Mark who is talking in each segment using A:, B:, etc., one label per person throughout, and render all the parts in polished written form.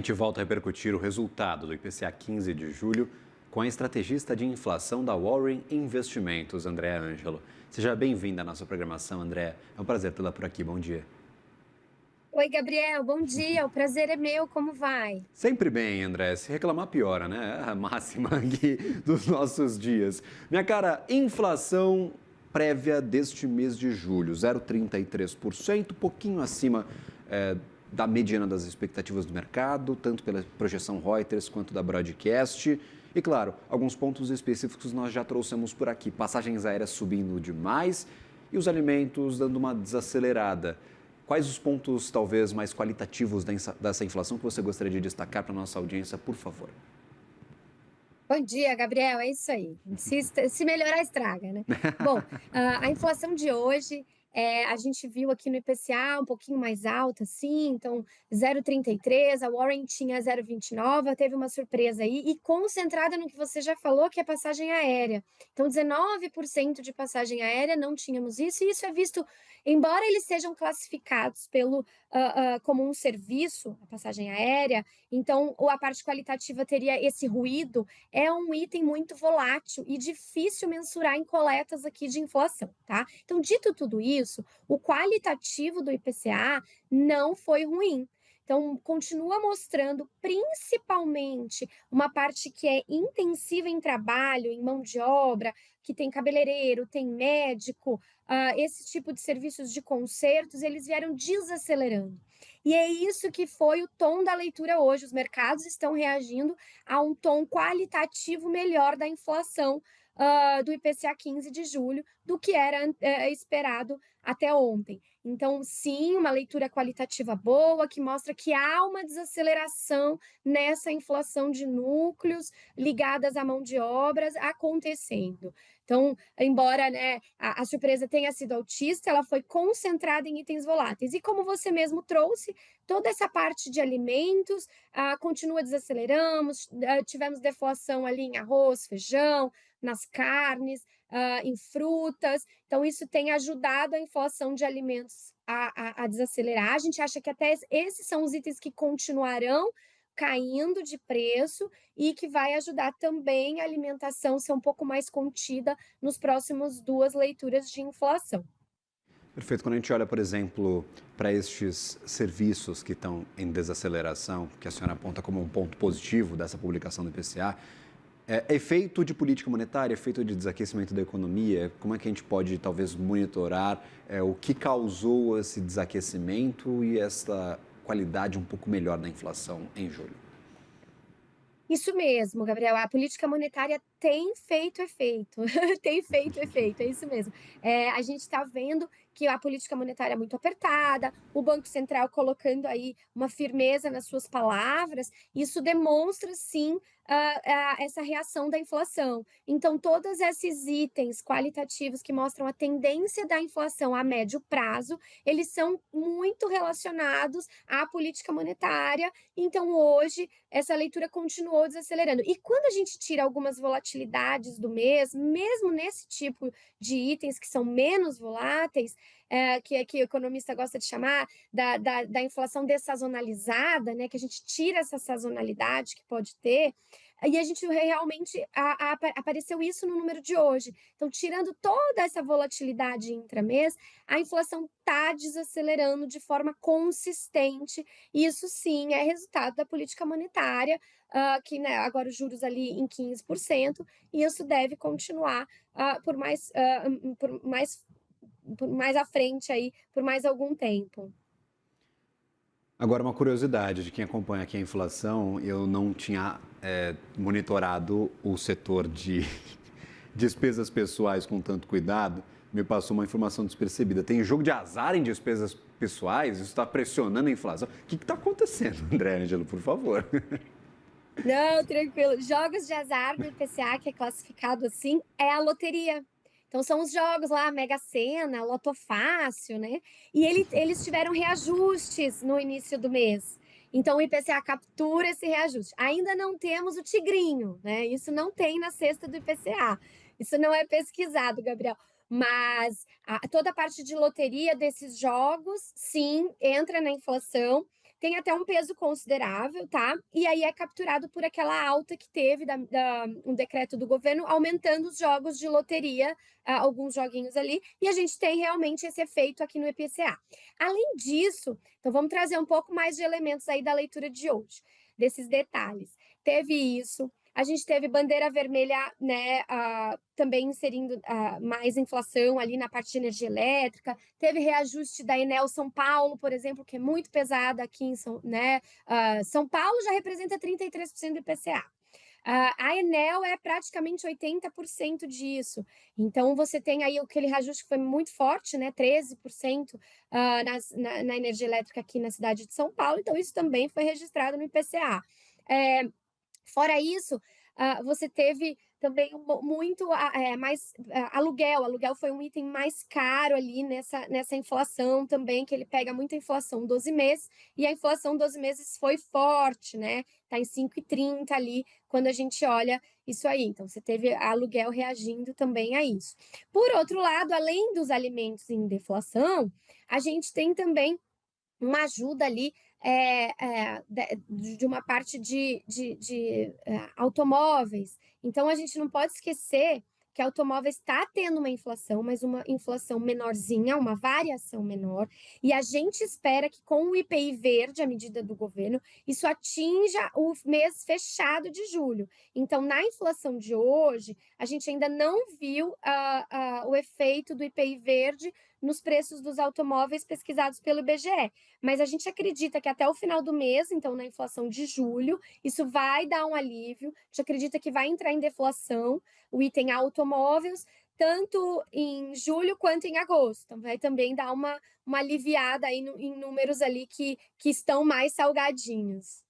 A: gente volta a repercutir o resultado do IPCA 15 de julho com a estrategista de inflação da Warren Investimentos, Andréa Ângelo. Seja bem-vinda à nossa programação, Andréa. É um prazer tê-la por aqui. Bom dia.
B: Oi, Gabriel, bom dia. O prazer é meu. Como vai?
A: Sempre bem, André. Se reclamar, piora, né? É a máxima aqui dos nossos dias. Minha cara, inflação prévia deste mês de julho, 0,33%, pouquinho acima da mediana das expectativas do mercado, tanto pela projeção Reuters quanto da Broadcast. E, claro, alguns pontos específicos nós já trouxemos por aqui. Passagens aéreas subindo demais e os alimentos dando uma desacelerada. Quais os pontos, talvez, mais qualitativos dessa inflação que você gostaria de destacar para a nossa audiência, por favor?
B: Bom dia, Gabriel. É isso aí. Se melhorar, estraga, né? Bom, a inflação de hoje, a gente viu aqui no IPCA um pouquinho mais alta, sim, então 0,33, a Warren tinha 0,29, teve uma surpresa aí, e concentrada no que você já falou, que é passagem aérea. Então, 19% de passagem aérea, não tínhamos isso, e isso é visto, embora eles sejam classificados como um serviço, a passagem aérea, então a parte qualitativa teria esse ruído, é um item muito volátil e difícil mensurar em coletas aqui de inflação, tá? Então, dito tudo isso, o qualitativo do IPCA não foi ruim. Então, continua mostrando principalmente uma parte que é intensiva em trabalho, em mão de obra, que tem cabeleireiro, tem médico, esse tipo de serviços de consertos, eles vieram desacelerando. E é isso que foi o tom da leitura hoje. Os mercados estão reagindo a um tom qualitativo melhor da inflação do IPCA 15 de julho do que era esperado até ontem. Então, sim, uma leitura qualitativa boa que mostra que há uma desaceleração nessa inflação de núcleos ligadas à mão de obras acontecendo. Então, embora, né, a surpresa tenha sido altista, ela foi concentrada em itens voláteis. E como você mesmo trouxe, toda essa parte de alimentos continua desaceleramos, tivemos deflação ali em arroz, feijão, nas carnes, em frutas. Então, isso tem ajudado a inflação de alimentos a desacelerar. A gente acha que até esses são os itens que continuarão caindo de preço e que vai ajudar também a alimentação ser um pouco mais contida nos próximos duas leituras de inflação.
A: Perfeito. Quando a gente olha, por exemplo, para estes serviços que estão em desaceleração, que a senhora aponta como um ponto positivo dessa publicação do IPCA, efeito de política monetária, efeito de desaquecimento da economia, como é que a gente pode, talvez, monitorar o que causou esse desaquecimento e essa qualidade um pouco melhor da inflação em julho?
B: Isso mesmo, Gabriel, a política monetária tem feito efeito, tem feito efeito, é isso mesmo. A gente está vendo que a política monetária é muito apertada, o Banco Central colocando aí uma firmeza nas suas palavras, isso demonstra sim essa reação da inflação. Então, todos esses itens qualitativos que mostram a tendência da inflação a médio prazo, eles são muito relacionados à política monetária. Então, hoje, essa leitura continuou desacelerando. E quando a gente tira algumas volatilidades do mês, mesmo nesse tipo de itens que são menos voláteis, que o economista gosta de chamar da inflação dessazonalizada, né, que a gente tira essa sazonalidade que pode ter, e a gente realmente apareceu isso no número de hoje. Então, tirando toda essa volatilidade intramês, a inflação está desacelerando de forma consistente. E isso sim é resultado da política monetária, que, né, agora os juros ali em 15%, e isso deve continuar por mais à frente aí, por mais algum tempo.
A: Agora, uma curiosidade de quem acompanha aqui a inflação, eu não tinha monitorado o setor de despesas pessoais com tanto cuidado, me passou uma informação despercebida. Tem jogo de azar em despesas pessoais? Isso está pressionando a inflação? O que está acontecendo, André Ângelo, por favor?
B: Não, tranquilo. Jogos de azar do IPCA, que é classificado assim, é a loteria. Então são os jogos lá, Mega Sena, Loto Fácil, né? E eles tiveram reajustes no início do mês. Então o IPCA captura esse reajuste. Ainda não temos o tigrinho, né? Isso não tem na cesta do IPCA. Isso não é pesquisado, Gabriel. Mas toda a parte de loteria desses jogos, sim, entra na inflação. tem até um peso considerável, tá? E aí é capturado por aquela alta que teve um decreto do governo aumentando os jogos de loteria, alguns joguinhos ali, e a gente tem realmente esse efeito aqui no IPCA. Além disso, então vamos trazer um pouco mais de elementos aí da leitura de hoje, desses detalhes. Teve isso, a gente teve bandeira vermelha, né, também inserindo mais inflação ali na parte de energia elétrica, teve reajuste da Enel São Paulo, por exemplo, que é muito pesada aqui em São Paulo já representa 33% do IPCA. A Enel é praticamente 80% disso. Então, você tem aí aquele reajuste que foi muito forte, né? 13% na energia elétrica aqui na cidade de São Paulo. Então, isso também foi registrado no IPCA. Fora isso, você teve também muito mais aluguel. Aluguel foi um item mais caro ali nessa inflação também, que ele pega muita inflação 12 meses, e a inflação 12 meses foi forte, né? Está em 5,30 ali, quando a gente olha isso aí. Então, você teve aluguel reagindo também a isso. Por outro lado, além dos alimentos em deflação, a gente tem também uma ajuda ali de uma parte de automóveis. Então, a gente não pode esquecer que automóveis está tendo uma inflação, mas uma inflação menorzinha, uma variação menor, e a gente espera que com o IPI verde, a medida do governo, isso atinja o mês fechado de julho. Então, na inflação de hoje, a gente ainda não viu o efeito do IPI verde nos preços dos automóveis pesquisados pelo IBGE. Mas a gente acredita que até o final do mês, então na inflação de julho, isso vai dar um alívio. A gente acredita que vai entrar em deflação o item automóveis, tanto em julho quanto em agosto. Então, vai também dar uma aliviada aí em números ali que estão mais salgadinhos.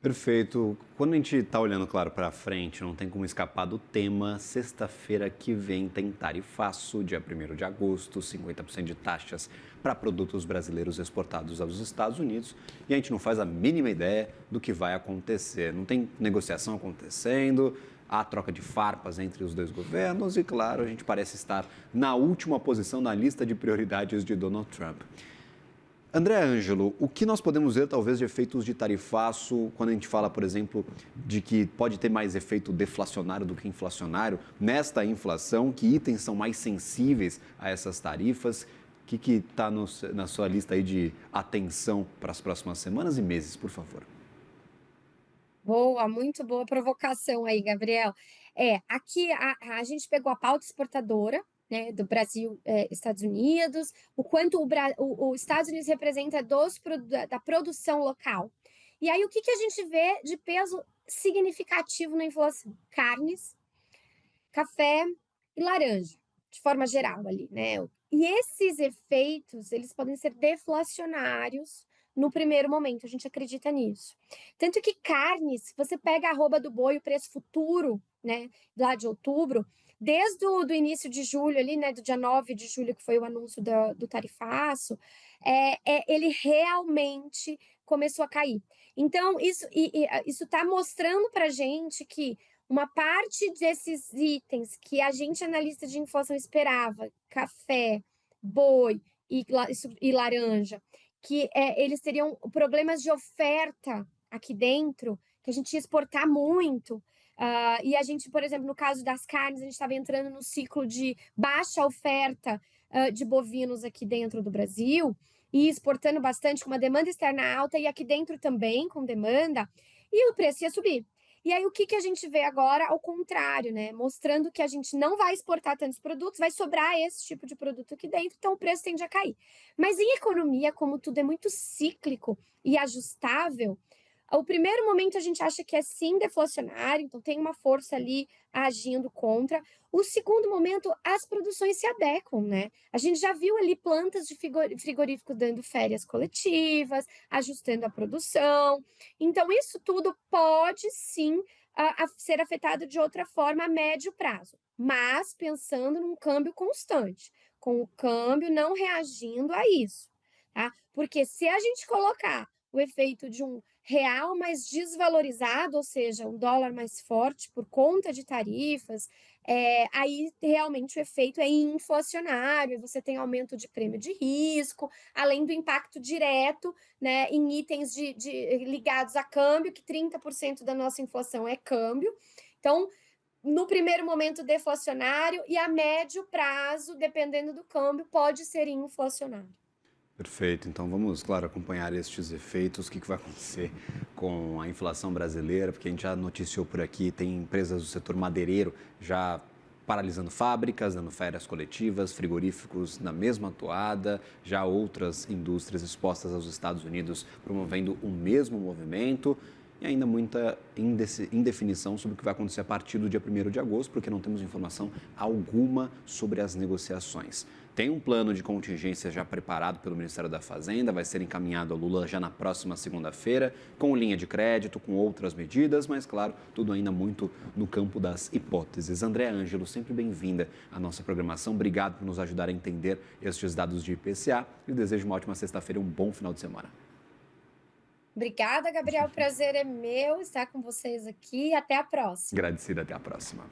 A: Perfeito. Quando a gente está olhando, claro, para frente, não tem como escapar do tema. Sexta-feira que vem tem tarifaço, dia 1º de agosto, 50% de taxas para produtos brasileiros exportados aos Estados Unidos. E a gente não faz a mínima ideia do que vai acontecer. Não tem negociação acontecendo, há troca de farpas entre os dois governos e, claro, a gente parece estar na última posição na lista de prioridades de Donald Trump. André Ângelo, o que nós podemos ver, talvez, de efeitos de tarifaço, quando a gente fala, por exemplo, de que pode ter mais efeito deflacionário do que inflacionário, nesta inflação, que itens são mais sensíveis a essas tarifas? O que está na sua lista aí de atenção para as próximas semanas e meses, por favor?
B: Boa, muito boa provocação aí, Gabriel. Aqui a gente pegou a pauta exportadora, né, do Brasil, Estados Unidos, o quanto os Estados Unidos representa da produção local. E aí, o que a gente vê de peso significativo na inflação? Carnes, café e laranja, de forma geral ali, né? E esses efeitos, eles podem ser deflacionários no primeiro momento, a gente acredita nisso. Tanto que carnes, se você pega a arroba do boi, o preço futuro, né, lá de outubro, desde o do início de julho ali, né, do dia 9 de julho, que foi o anúncio do tarifaço, ele realmente começou a cair. Então, isso está mostrando para a gente que uma parte desses itens que a gente, analista de inflação, esperava, café, boi e laranja, que eles teriam problemas de oferta aqui dentro, que a gente ia exportar muito. E a gente, por exemplo, no caso das carnes, a gente estava entrando no ciclo de baixa oferta de bovinos aqui dentro do Brasil e exportando bastante, com uma demanda externa alta, e aqui dentro também com demanda, e o preço ia subir. E aí, o que a gente vê agora ao contrário, né? Mostrando que a gente não vai exportar tantos produtos, vai sobrar esse tipo de produto aqui dentro, então o preço tende a cair. Mas em economia, como tudo é muito cíclico e ajustável, o primeiro momento a gente acha que é sim deflacionário, então tem uma força ali agindo contra. O segundo momento, as produções se adequam, né? A gente já viu ali plantas de frigorífico dando férias coletivas, ajustando a produção. Então, isso tudo pode sim ser afetado de outra forma a médio prazo, mas pensando num câmbio constante, com o câmbio não reagindo a isso, tá? Porque se a gente colocar o efeito de um real mais desvalorizado, ou seja, um dólar mais forte por conta de tarifas, aí realmente o efeito é inflacionário, você tem aumento de prêmio de risco, além do impacto direto, né, em itens ligados a câmbio, que 30% da nossa inflação é câmbio. Então, no primeiro momento deflacionário e a médio prazo, dependendo do câmbio, pode ser inflacionário.
A: Perfeito. Então vamos, claro, acompanhar estes efeitos, o que vai acontecer com a inflação brasileira, porque a gente já noticiou por aqui, tem empresas do setor madeireiro já paralisando fábricas, dando férias coletivas, frigoríficos na mesma toada, já outras indústrias expostas aos Estados Unidos promovendo o mesmo movimento. E ainda muita indefinição sobre o que vai acontecer a partir do dia 1º de agosto, porque não temos informação alguma sobre as negociações. Tem um plano de contingência já preparado pelo Ministério da Fazenda, vai ser encaminhado ao Lula já na próxima segunda-feira, com linha de crédito, com outras medidas, mas, claro, tudo ainda muito no campo das hipóteses. Andréa Ângelo, sempre bem-vinda à nossa programação. Obrigado por nos ajudar a entender estes dados de IPCA e desejo uma ótima sexta-feira e um bom final de semana.
B: Obrigada, Gabriel. O prazer é meu estar com vocês aqui. Até a próxima.
A: Agradecida, até a próxima.